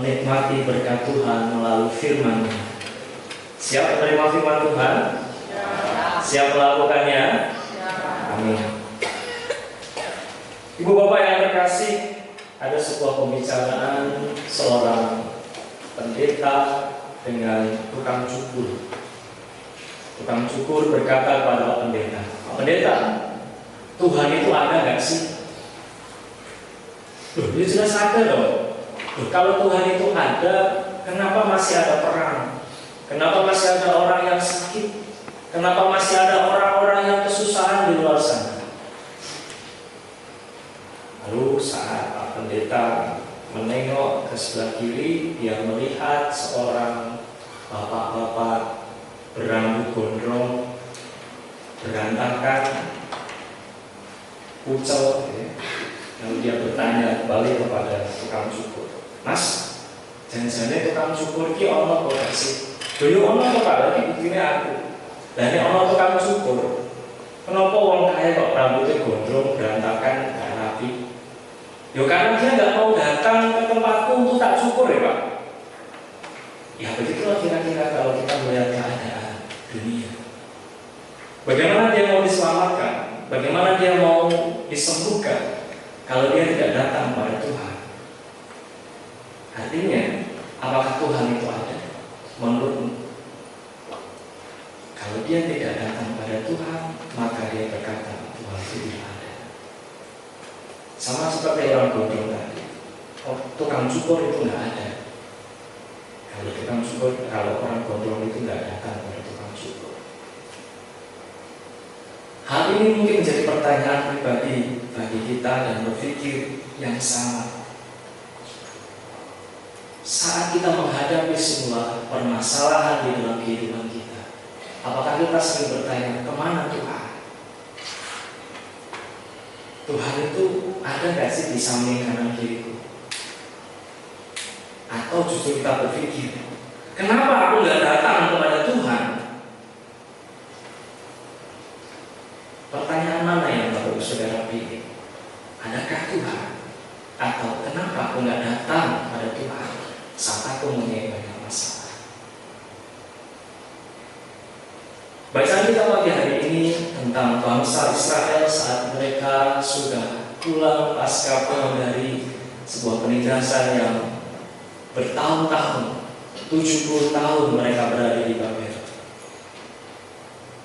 menikmati berkat Tuhan melalui firman. Siap menerima firman Tuhan? Siap melakukannya? Amin. Ibu bapak yang terkasih, ada sebuah pembicaraan seorang pendeta dengan tukang cukur. Tukang cukur berkata kepada Pak Pendeta, "Pak Pendeta, Tuhan itu ada nggak sih?" Loh, dia jelas ada loh. Loh, kalau Tuhan itu ada, kenapa masih ada perang? Kenapa masih ada orang yang sakit? Kenapa masih ada orang-orang yang kesusahan di luar sana? Lalu saat Pak Pendeta menengok ke sebelah kiri, dia melihat seorang bapak-bapak berambut gondrong, berantakan, kucel. Lalu dia bertanya balik kepada tukang cukur, "Mas, jangan-jangan tukang cukur ki ono kok sih? Dulu ono kok lagi begini aku. Dan ini ono tukang cukur. Kenapa wong kaya kok rambutnya gondrong, berantakan, gak rapi? Ya karena dia nggak mau datang ke tempatku untuk tak cukur ya Pak." Ya begitulah kira-kira kalau kita melihat keadaan dunia. Bagaimana dia mau diselamatkan? Bagaimana dia mau disembuhkan kalau dia tidak datang pada Tuhan? Artinya, apakah Tuhan itu ada? Menurutmu? Kalau dia tidak datang pada Tuhan, maka dia berkata Tuhan itu tidak ada. Sama seperti orang gondrong tadi. Tukang cukur itu nggak ada. Kalau orang gondrong itu nggak datang pada tukang cukur. Hal ini mungkin menjadi pertanyaan pribadi bagi kita dan berpikir yang sama. Saat kita menghadapi sebuah permasalahan di dalam kehidupan kita, apakah kita sering bertanya, kemana Tuhan? Tuhan itu ada gak sih di samping kanan kiriku? Atau justru kita berpikir, kenapa aku gak datang kepada Tuhan? Pertanyaan mana yang Bapak Ibu Saudara pilih? Adakah Tuhan? Atau kenapa aku gak datang kepada Tuhan saat aku mempunyai banyak masalah? Bacaan kita pagi hari ini tentang bangsa Israel saat mereka sudah pulang pasca dari sebuah penindasan yang bertahun-tahun, 70 tahun mereka berada di Babel.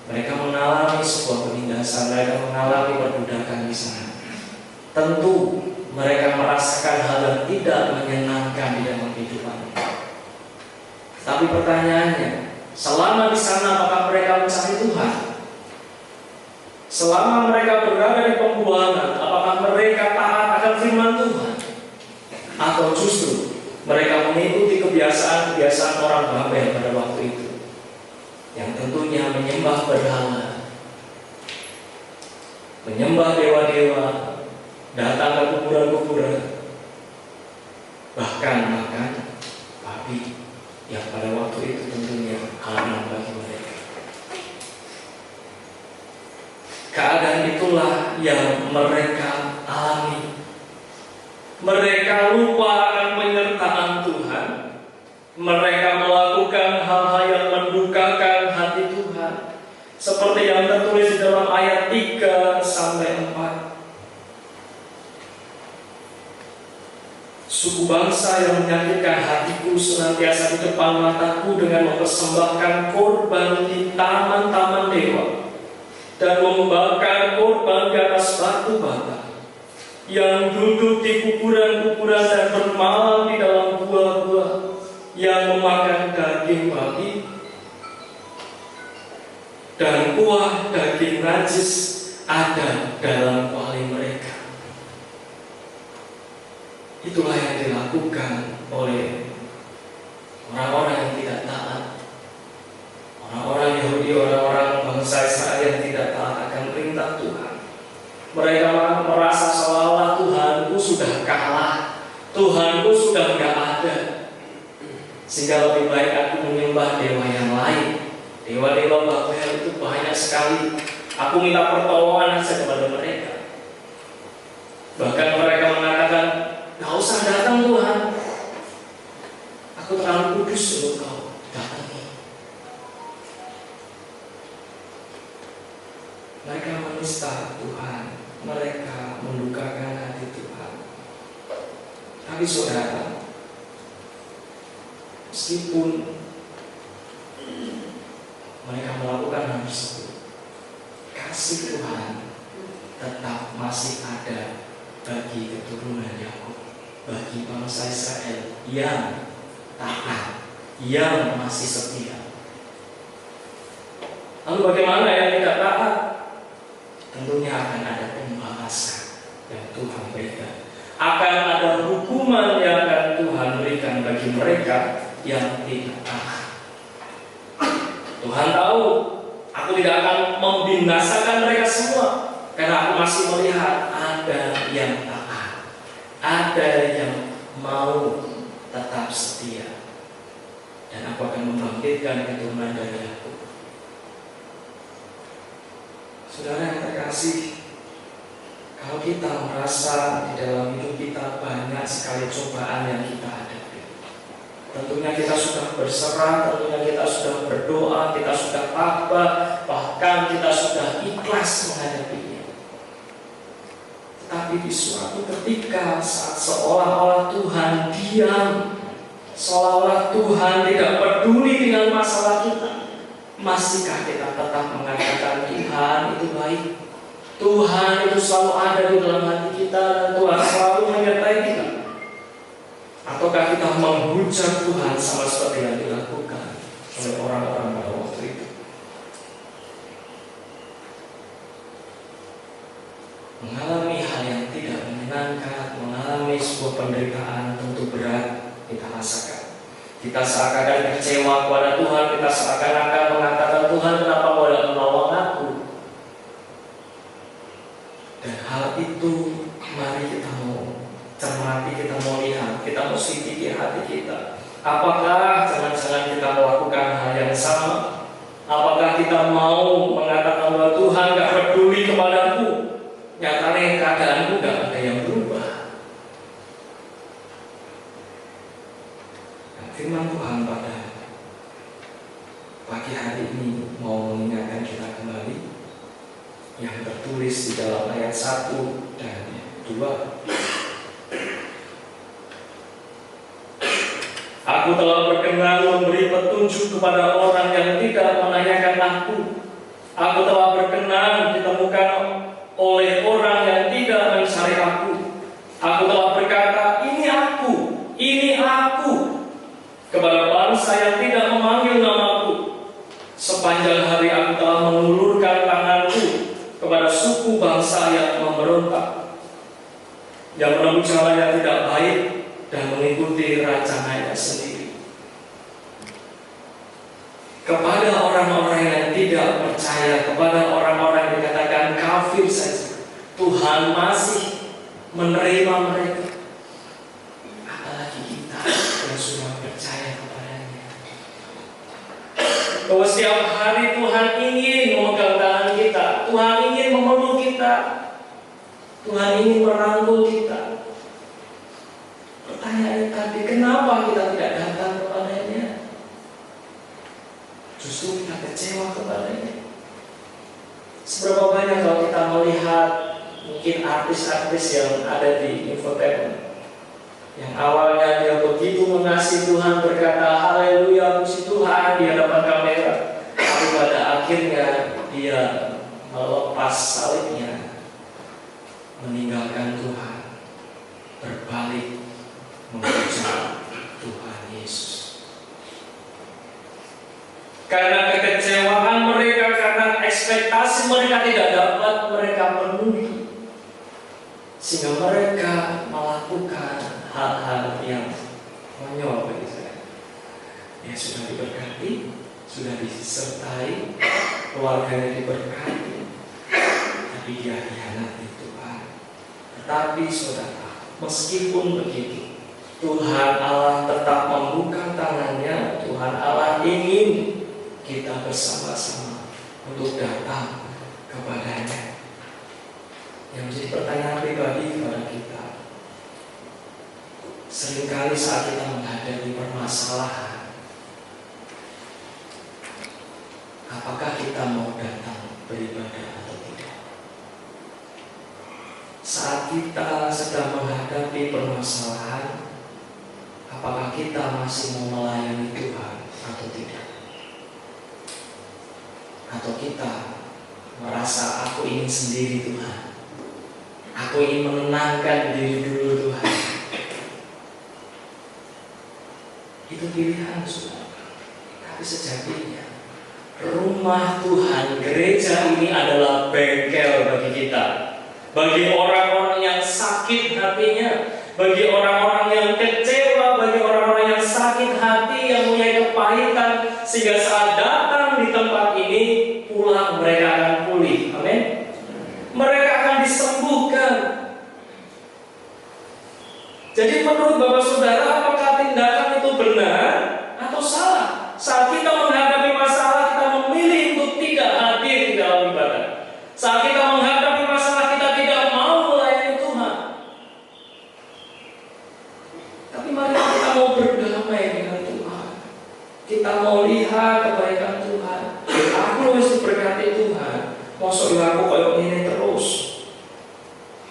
Mereka mengalami sebuah penindasan, mereka mengalami perbudakan di sana. Tentu mereka merasakan hal yang tidak menyenangkan di dalam kehidupan. Tapi pertanyaannya, selama di sana apakah mereka mencari Tuhan? Selama mereka berada di pembuangan, apakah mereka taat akan firman Tuhan? Atau justru mereka mengikuti kebiasaan-kebiasaan orang Babel pada waktu itu, yang tentunya menyembah berhala, menyembah dewa-dewa, datang ke kuburan-kuburan, bahkan makan babi yang pada waktu itu tentunya haram bagi mereka. Keadaan itulah yang mereka alami. Mereka lupa akan penyertaan Tuhan. Mereka melakukan hal-hal yang mendukakan hati Tuhan, seperti yang tertulis di dalam ayat 3 sampai 4. Suku bangsa yang menyakitkan hatiku senantiasa di depan mataku dengan mempersembahkan korban di taman-taman dewa dan membakar korban di atas batu bata, yang duduk di kuburan-kuburan dan bermalam di dalam gua-gua, yang memakan daging babi dan kuah daging najis ada dalam kuali mereka. Itulah yang dilakukan oleh orang-orang yang tidak taat, orang-orang Yahudi, orang-orang bangsa Israel yang tidak taat akan perintah Tuhan. Mereka merasa seolah-olah Tuhanku sudah kalah, Tuhanku sudah tidak ada, sehingga lebih baik aku menyembah dewa yang lain. Dewa-dewa Babel itu banyak sekali, aku minta pertolongan saja kepada mereka. Bahkan mereka mengatakan, gak usah datang Tuhan, Tapi saudara, meskipun mereka melakukan hal tersebut, kasih Tuhan tetap masih ada bagi keturunan Yakub, bagi bangsa Israel yang taat, yang masih setia. Lalu bagaimana yang tidak taat? Tentunya akan ada pembalasan yang Tuhan berikan. Akan ada hukuman yang akan Tuhan berikan bagi mereka yang tidak taat. Tuhan tahu, aku tidak akan membinasakan mereka semua, karena aku masih melihat ada yang taat, ada yang mau tetap setia, dan aku akan membangkitkan keturunan dari Yakub. Saudara yang terkasih, kalau kita merasa di dalam hidup kita banyak sekali cobaan yang kita hadapi, tentunya kita sudah berserah, tentunya kita sudah berdoa, kita sudah tabah, bahkan kita sudah ikhlas menghadapinya. Tetapi di suatu ketika saat seolah-olah Tuhan diam, seolah-olah Tuhan tidak peduli dengan masalah kita, masihkah kita tetap mengatakan Tuhan itu baik, Tuhan itu selalu ada di dalam hati kita, dan Tuhan selalu menyertai kita? Ataukah kita menghujat Tuhan sama seperti yang dilakukan oleh orang-orang pada waktu itu? Mengalami hal yang tidak menyenangkan, mengalami sebuah penderitaan tentu berat kita rasakan. Kita seakan-akan kecewa kepada Tuhan, kita seakan-akan mengatakan Tuhan, kenapa Kau tidak menolong aku? Dan hal itu mari kita mau cermati, kita mau lihat, kita mau selidiki hati kita. Apakah jangan-jangan kita melakukan hal yang sama? Apakah kita mau mengatakan bahwa Tuhan gak peduli kepadaku? Nyatanya keadaanku gak ada yang berubah. Nah, firman Tuhan pada pagi hari ini mau mengingatkan kita kembali yang tertulis di dalam ayat 1 dan 2. Aku telah berkenan memberi petunjuk kepada orang yang tidak menanyakan aku. Aku telah berkenan ditemukan oleh orang yang tidak mencari aku. Aku telah berkata, ini aku, kepada bangsa yang tidak memanggil namaku. Sepanjang hari aku telah mengulurkan tanganku kepada suku bangsa yang memberontak, yang menempuh jalan yang tidak baik dan mengikuti rancangannya sendiri. Kepada orang-orang yang tidak percaya, kepada orang-orang yang dikatakan kafir saja, Tuhan masih menerima mereka. Apalagi kita yang sudah percaya kepadanya. Bahwa setiap hari Tuhan ingin memegang tangan kita, Tuhan ingin memeluk kita, Tuhan ingin merangkul kita. Pertanyaan tadi, kenapa kita tidak datang kepadanya? Justru kita kecewa kepadanya. Seberapa banyak kalau kita melihat mungkin artis-artis yang ada di infotainment, yang awalnya dia begitu mengasihi Tuhan, berkata haleluya puji Tuhan di hadapan kamera, tapi pada akhirnya dia melepas salibnya, meninggalkan Tuhan, berbalik memuja Tuhan Yesus. Karena kekecewaan mereka, karena ekspektasi mereka tidak dapat mereka penuhi, sehingga mereka melakukan hal-hal yang konyol bagi saya. Ya sudah diberkati, sudah disertai, keluarganya diberkati, tapi dia hianati Tuhan. Tetapi saudara, meskipun begitu, Tuhan Allah tetap membuka tangannya. Tuhan Allah ingin kita bersama-sama untuk datang kepadanya. Yang menjadi pertanyaan pribadi kepada kita, seringkali saat kita menghadapi permasalahan, apakah kita mau datang beribadah atau tidak? Saat kita sedang menghadapi permasalahan, apakah kita masih mau melayani Tuhan atau tidak? Atau kita merasa aku ingin sendiri Tuhan, aku ingin menenangkan diri dulu Tuhan. Itu pilihan Saudara. Tapi sejatinya rumah Tuhan, gereja ini adalah bengkel bagi kita, bagi orang-orang yang sakit hatinya, bagi orang-orang yang kecewa, bagi orang-orang yang sakit hati, yang punya kepahitan, sehingga saat datang di tempat ini pulang mereka akan pulih. Amin. Mereka akan disembuhkan. Jadi menurut Bapak Saudara, apakah tindakan itu benar atau salah? Saat kita menghadapi masalah, kita memilih untuk tidak hadir di dalam ibadah. Saat kita menghadapi masalah, kita tidak mau melayani Tuhan. Tapi mari kita mau berdamai dengan Tuhan. Kita mau lihat kebaikan Tuhan. Aku harus diberkati Tuhan. Mosok aku kayak ini terus.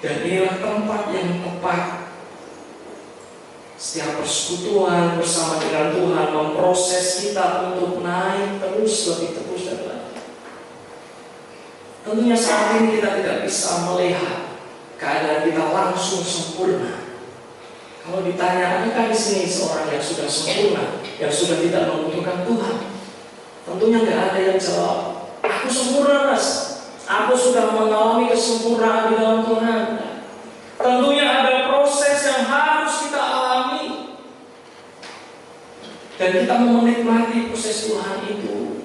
Dan inilah tempat yang tepat. Setiap persekutuan bersama dengan Tuhan memproses kita untuk naik terus, lebih terus dan lagi. Tentunya saat ini kita tidak bisa melihat keadaan kita langsung sempurna. Kalau ditanya, adakah di sini seorang yang sudah sempurna, yang sudah tidak membutuhkan Tuhan? Tentunya nggak ada yang jawab, aku sempurna Mas, aku sudah mengalami kesempurnaan di dalam Tuhan. Tentunya ada proses yang harus kita alami, dan kita mau menikmati proses Tuhan itu.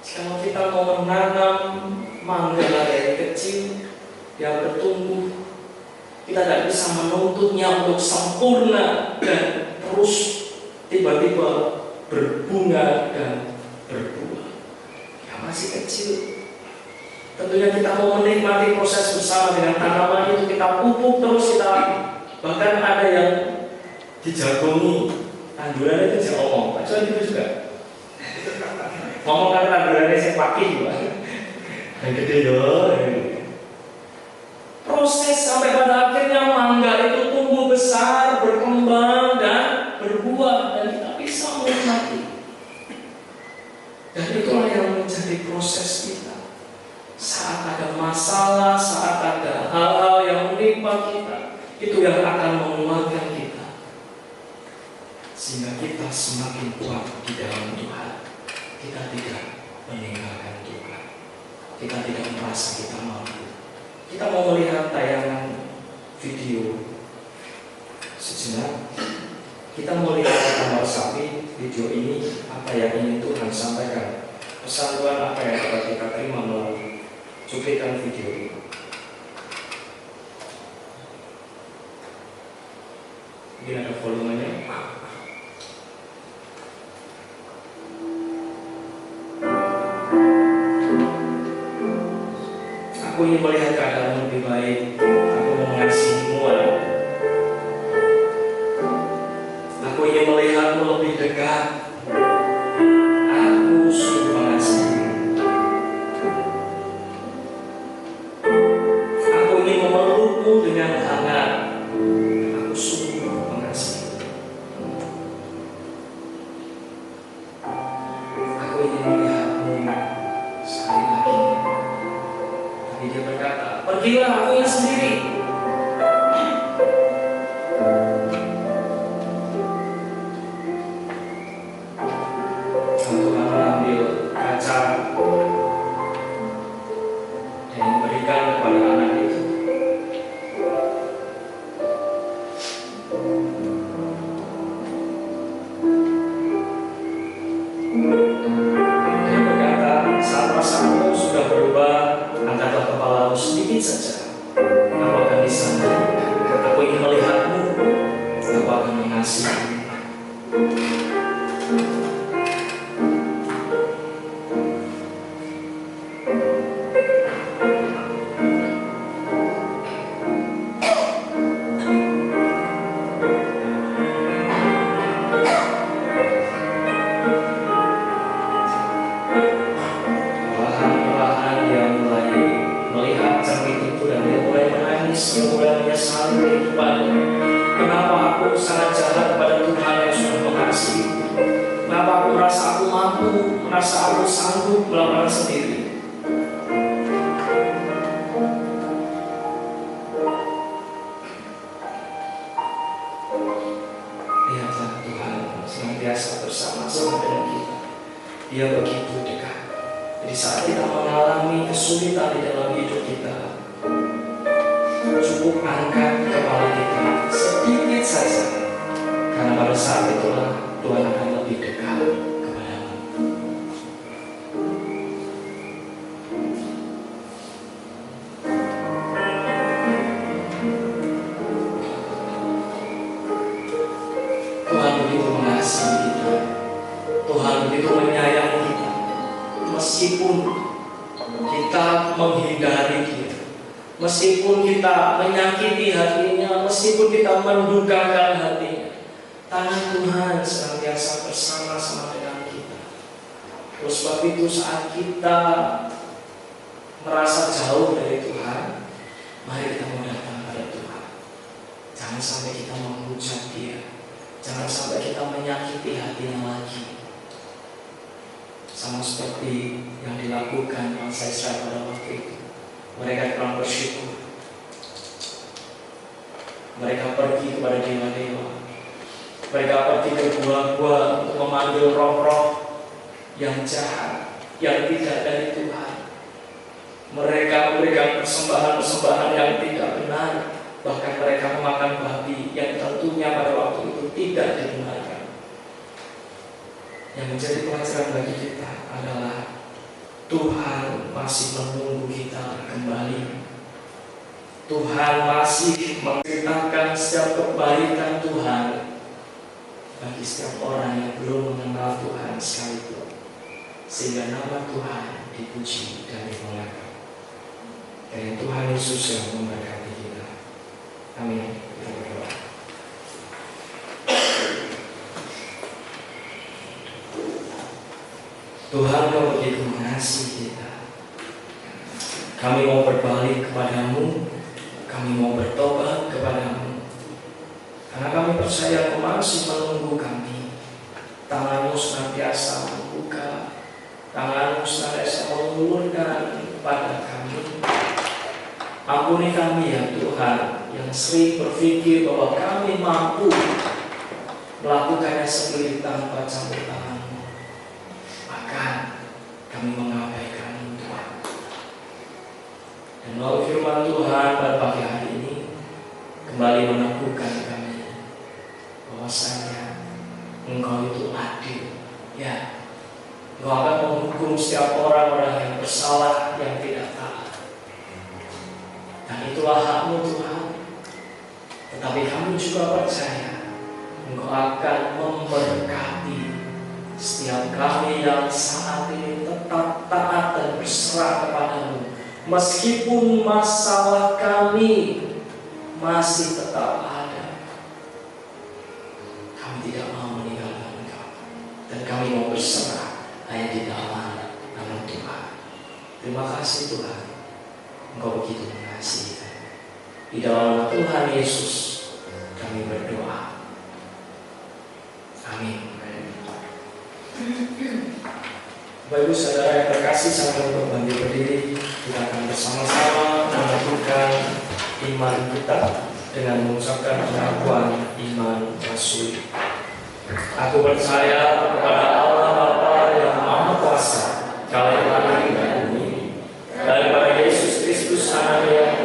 Kalau kita mau menanam mangga dari kecil yang bertumbuh, kita tidak bisa menuntutnya untuk sempurna dan terus tiba-tiba berbunga dan berbuah. Ya masih kecil. Tentunya kita mau menikmati proses bersama dengan tanaman itu, kita pupuk terus, kita bahkan ada yang dijagongi tandurannya itu diomong. Pak Cuan itu juga ngomong kan tandurannya saya pakai juga yang gede ya. Proses sampai pada akhirnya mangga itu tumbuh besar, berkembang dan berbuah, dan kita bisa menikmati. Dan itulah yang menjadi proses kita. Saat ada masalah, saat ada hal-hal yang menimpa kita, itu yang akan menguatkan kita, sehingga kita semakin kuat di dalam Tuhan. Kita tidak meninggalkan Tuhan. Kita tidak merasa kita mampu. Kita mau melihat tayangan video sejenak. Kita mau lihat gambar sapi video ini, apa yang ingin Tuhan sampaikan, pesan Tuhan apa yang dapat kita terima melalui cuplikan video ini. Mungkin ada volumenya. Aku ingin melihat keadaan lebih baik. Aku mau mengasihimu. Aku ingin melihatmu lebih dekat. Aku sungguh mengasihimu. Aku ingin memelukmu dengan hangat. Aku sungguh mengasihimu. Aku ingin melihatmu sekali lagi. Tapi dia berkata, pergilah, aku ingin sendiri. Tuhan mengambil kaca dan memberikan kepada anak itu. Dia berkata, saat rasamu sudah berubah, angkatlah kepalamu sedikit saja. Aku akan di sana. Aku ingin melihatmu. Aku akan mengasihimu. Perlahan-lahan dia mulai melihat cermin itu dan dia mulai menangis, dia mulai menyesali kehidupannya. Kenapa aku sangat jahat kepada Tuhan yang sudah mengasihi? Kenapa aku merasa aku mampu, merasa aku sanggup melakukan sendiri? Lihatlah Tuhan senantiasa bersama-sama dengan kita. Dia begitu dekat. Jadi saat kita mengalami kesulitan di dalam hidup kita, cukup angkat kepala kita sedikit saja, karena pada saat itulah Tuhan akan lebih dekat kepadamu. Tuhan begitu mengasihi kita, Tuhan begitu menyayangi kita, meskipun kita menghindari Dia, meskipun kita menyakiti hatinya, meskipun kita mendukakan hatinya, tangan Tuhan senantiasa bersama-sama dengan kita. Terus sebab itu saat kita merasa jauh dari Tuhan, mari kita mendatang pada Tuhan. Jangan sampai kita menghujat Dia, jangan sampai kita menyakiti hatinya lagi. Sama seperti yang dilakukan bangsa Israel pada waktu itu. Mereka kurang bersyukur. Mereka pergi kepada dewa-dewa. Mereka pergi ke gua-gua untuk memanggil roh-roh yang jahat, yang tidak dari Tuhan. Mereka memberikan persembahan-persembahan yang tidak benar. Bahkan mereka memakan babi yang tentunya pada waktu itu tidak dibenarkan. Yang menjadi pelajaran bagi kita adalah Tuhan masih menunggu kita kembali. Tuhan masih menceritakan setiap kebaikan Tuhan bagi setiap orang yang belum mengenal Tuhan sekalipun, sehingga nama Tuhan dipuji dan dimuliakan. Dan Tuhan Yesus yang memberkati kita. Amin. Kita berdoa. Tuhan, Kau begitu mengasihi kita. Kami mau berbalik kepadamu, kami mau bertobat kepadamu, karena kami percaya Kau masih menunggu kami. Tangan-Mu senantiasa membuka, tangan-Mu senantiasa mengulurkan kepada kami. Ampuni kami ya Tuhan, yang sering berpikir bahwa kami mampu melakukannya sendiri tanpa campur tangan-Mu. Kami mengabaikan Tuhan. Dan melalui firman Tuhan pada pagi hari ini kembali meneguhkan kami bahwasanya Engkau itu adil. Ya, Engkau akan menghukum setiap orang-orang yang bersalah, yang tidak taat. Dan itulah hak-Mu Tuhan. Tetapi kami juga percaya Engkau akan memberkati setiap kami yang saat ini tetap taat dan berserah kepadamu, meskipun masalah kami masih tetap ada. Kami tidak mau meninggalkan Engkau, dan kami mau berserah hanya di dalam nama Tuhan. Terima kasih Tuhan, Engkau begitu mengasihi kami. Di dalam nama Tuhan Yesus kami berdoa. Amin. Bapak Ibu Saudara yang terkasih, sambil berbanding berdiri, kita akan bersama-sama meneguhkan iman kita dengan mengucapkan pengakuan iman rasuli. Aku percaya kepada Allah Bapa yang Maha Kuasa, Kala langit dan bumi, dan kepada Yesus Kristus Anaknya